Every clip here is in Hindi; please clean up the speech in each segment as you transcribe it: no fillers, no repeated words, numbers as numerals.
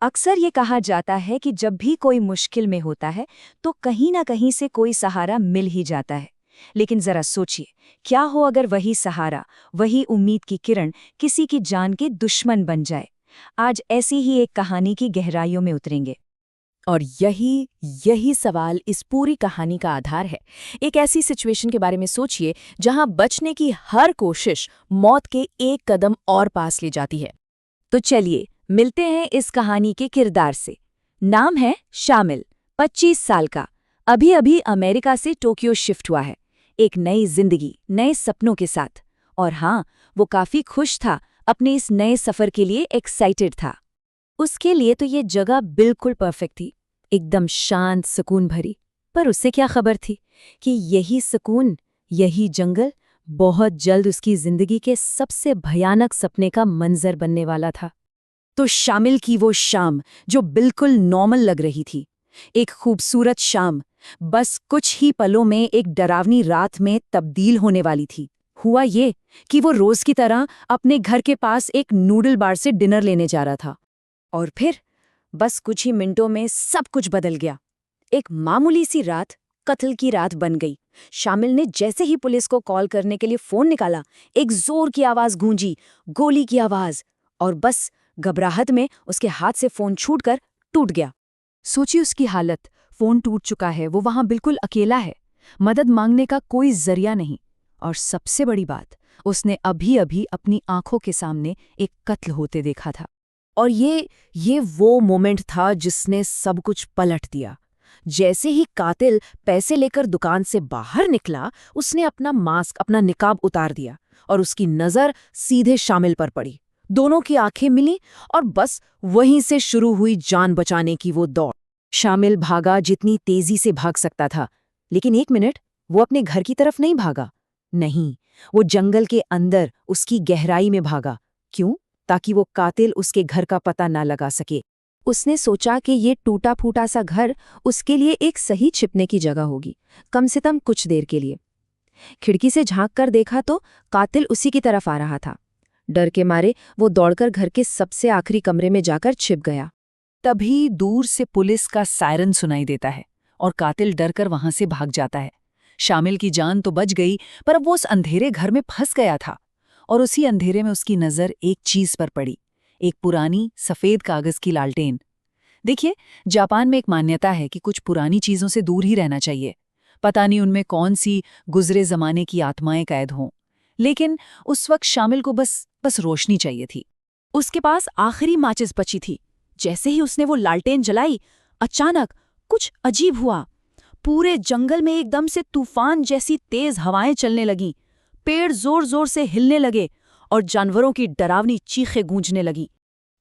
अक्सर ये कहा जाता है कि जब भी कोई मुश्किल में होता है तो कहीं ना कहीं से कोई सहारा मिल ही जाता है। लेकिन जरा सोचिए, क्या हो अगर वही सहारा, वही उम्मीद की किरण किसी की जान के दुश्मन बन जाए। आज ऐसी ही एक कहानी की गहराइयों में उतरेंगे। और यही यही सवाल इस पूरी कहानी का आधार है। एक ऐसी सिचुएशन के बारे में सोचिए जहां बचने की हर कोशिश मौत के एक कदम और पास ले जाती है। तो चलिए मिलते हैं इस कहानी के किरदार से। नाम है शामिल, 25 साल का। अभी अभी अमेरिका से टोक्यो शिफ्ट हुआ है, एक नई जिंदगी, नए सपनों के साथ। और हाँ, वो काफी खुश था, अपने इस नए सफर के लिए एक्साइटेड था। उसके लिए तो ये जगह बिल्कुल परफेक्ट थी, एकदम शांत, सुकून भरी। पर उसे क्या खबर थी कि यही सुकून, यही जंगल बहुत जल्द उसकी जिंदगी के सबसे भयानक सपने का मंजर बनने वाला था। तो शामिल की वो शाम जो बिल्कुल नॉर्मल लग रही थी, एक खूबसूरत शाम, बस कुछ ही पलों में एक डरावनी रात में तब्दील होने वाली थी। हुआ ये कि वो रोज की तरह अपने घर के पास एक नूडल बार से डिनर लेने जा रहा था। और फिर बस कुछ ही मिनटों में सब कुछ बदल गया। एक मामूली सी रात कत्ल की रात बन गई। शामिल ने जैसे ही पुलिस को कॉल करने के लिए फोन निकाला, एक जोर की आवाज गूंजी, गोली की आवाज। और बस घबराहट में उसके हाथ से फोन छूटकर टूट गया। सोचिए उसकी हालत, फोन टूट चुका है, वो वहां बिल्कुल अकेला है, मदद मांगने का कोई जरिया नहीं। और सबसे बड़ी बात, उसने अभी अभी अपनी आंखों के सामने एक कत्ल होते देखा था। और ये वो मोमेंट था जिसने सब कुछ पलट दिया। जैसे ही कातिल पैसे लेकर दुकान से बाहर निकला, उसने अपना मास्क, अपना निकाब उतार दिया और उसकी नजर सीधे शामिल पर पड़ी। दोनों की आंखें मिली और बस वहीं से शुरू हुई जान बचाने की वो दौड़। शामिल भागा जितनी तेजी से भाग सकता था, लेकिन एक मिनट, वो अपने घर की तरफ नहीं भागा। नहीं, वो जंगल के अंदर, उसकी गहराई में भागा। क्यों? ताकि वो कातिल उसके घर का पता ना लगा सके। उसने सोचा कि ये टूटा फूटा सा घर उसके लिए एक सही छिपने की जगह होगी, कम से कम कुछ देर के लिए। खिड़की से झांक कर देखा तो कातिल उसी की तरफ आ रहा था। डर के मारे वो दौड़कर घर के सबसे आखिरी कमरे में जाकर छिप गया। तभी दूर से पुलिस का सायरन सुनाई देता है और कातिल डरकर वहां से भाग जाता है। शामिल की जान तो बच गई, पर अब वो उस अंधेरे घर में फंस गया था। और उसी अंधेरे में उसकी नजर एक चीज पर पड़ी, एक पुरानी सफेद कागज की लालटेन। देखिए, जापान में एक मान्यता है कि कुछ पुरानी चीजों से दूर ही रहना चाहिए। पता नहीं उनमें कौन सी गुजरे जमाने की आत्माएं कैद हों। लेकिन उस वक्त शामिल को बस रोशनी चाहिए थी। उसके पास आखिरी माचिस बची थी। जैसे ही उसने वो लालटेन जलाई, अचानक कुछ अजीब हुआ। पूरे जंगल में एकदम से तूफान जैसी तेज हवाएं चलने लगीं। पेड़ जोर जोर से हिलने लगे और जानवरों की डरावनी चीखें गूंजने लगी।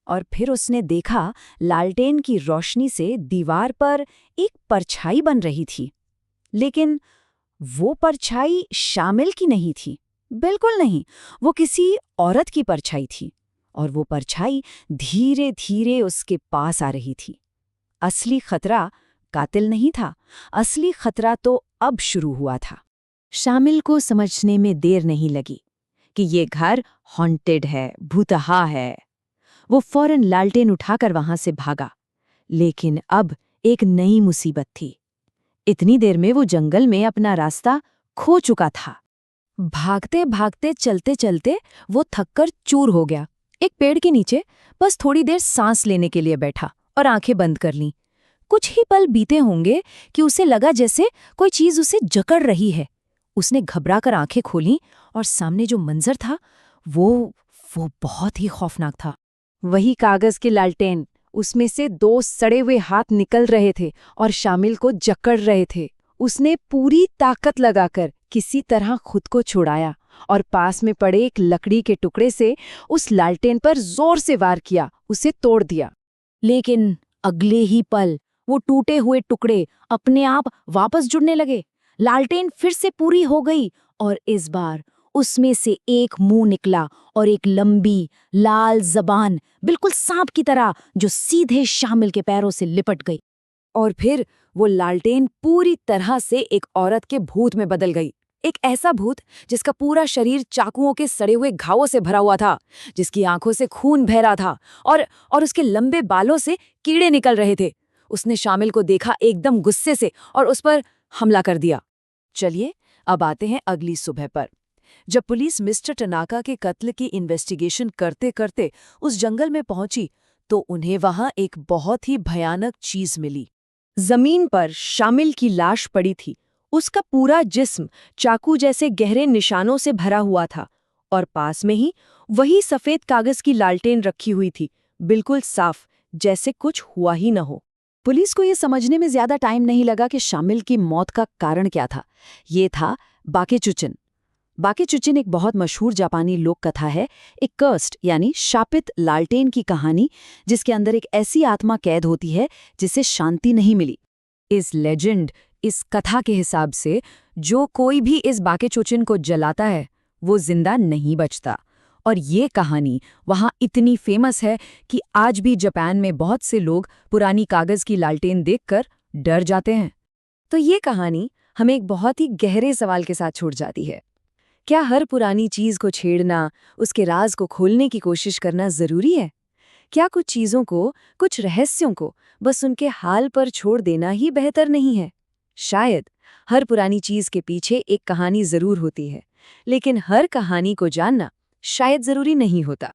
और फिर उसने देखा, लालटेन की रोशनी से दीवार पर एक परछाई बन रही थी। लेकिन वो परछाई शामिल की नहीं थी, बिल्कुल नहीं। वो किसी औरत की परछाई थी, और वो परछाई धीरे धीरे उसके पास आ रही थी। असली खतरा कातिल नहीं था, असली खतरा तो अब शुरू हुआ था। शामिल को समझने में देर नहीं लगी कि ये घर हॉन्टेड है, भूतहा है। वो फौरन लालटेन उठाकर वहां से भागा। लेकिन अब एक नई मुसीबत थी। इतनी देर में वो जंगल में अपना रास्ता खो चुका था। भागते भागते, चलते चलते वो थककर चूर हो गया। एक पेड़ के नीचे बस थोड़ी देर सांस लेने के लिए बैठा और आंखें बंद कर लीं। कुछ ही पल बीते होंगे कि उसे लगा जैसे कोई चीज उसे जकड़ रही है। उसने घबराकर आंखें खोलीं और सामने जो मंजर था वो बहुत ही खौफनाक था। वही कागज की लालटेन, उसमें से 2 सड़े हुए हाथ निकल रहे थे और शामिल को जकड़ रहे थे। उसने पूरी ताकत लगाकर किसी तरह खुद को छुड़ाया और पास में पड़े एक लकड़ी के टुकड़े से उस लालटेन पर जोर से वार किया, उसे तोड़ दिया। लेकिन अगले ही पल वो टूटे हुए टुकड़े अपने आप वापस जुड़ने लगे। लालटेन फिर से पूरी हो गई और इस बार उसमें से एक मुंह निकला और एक लंबी लाल जबान, बिल्कुल सांप की तरह, जो सीधे शामिल के पैरों से लिपट गई। और फिर वो लालटेन पूरी तरह से एक औरत के भूत में बदल गई। एक ऐसा भूत जिसका पूरा शरीर चाकुओं के सड़े हुए घावों से भरा हुआ था, जिसकी आंखों से खून बह रहा था और उसके लंबे बालों से कीड़े निकल रहे थे। उसने शामिल को देखा एकदम गुस्से से और उस पर हमला कर दिया। चलिए अब आते हैं अगली सुबह पर। जब पुलिस मिस्टर टनाका के कत्ल की इन्वेस्टिगेशन करते करते उस जंगल में पहुंची तो उन्हें वहां एक बहुत ही भयानक चीज मिली। जमीन पर शामिल की लाश पड़ी थी। उसका पूरा जिस्म चाकू जैसे गहरे निशानों से भरा हुआ था और पास में ही वही सफेद कागज की लालटेन रखी हुई थी, बिल्कुल साफ, जैसे कुछ हुआ ही न हो। पुलिस को यह समझने में ज्यादा टाइम नहीं लगा कि शामिल की मौत का कारण क्या था। ये था बाकेचुचिन। बाकेचुचिन एक बहुत मशहूर जापानी लोक कथा है, एक कर्स्ड यानी शापित लालटेन की कहानी, जिसके अंदर एक ऐसी आत्मा कैद होती है जिसे शांति नहीं मिली। इस लेजेंड, इस कथा के हिसाब से जो कोई भी इस बाकेचुचिन को जलाता है वो जिंदा नहीं बचता। और ये कहानी वहाँ इतनी फेमस है कि आज भी जापान में बहुत से लोग पुरानी कागज की लालटेन देखकर डर जाते हैं। तो ये कहानी हमें एक बहुत ही गहरे सवाल के साथ छोड़ जाती है। क्या हर पुरानी चीज को छेड़ना, उसके राज को खोलने की कोशिश करना जरूरी है? क्या कुछ चीजों को, कुछ रहस्यों को बस उनके हाल पर छोड़ देना ही बेहतर नहीं है? शायद हर पुरानी चीज के पीछे एक कहानी जरूर होती है, लेकिन हर कहानी को जानना शायद जरूरी नहीं होता।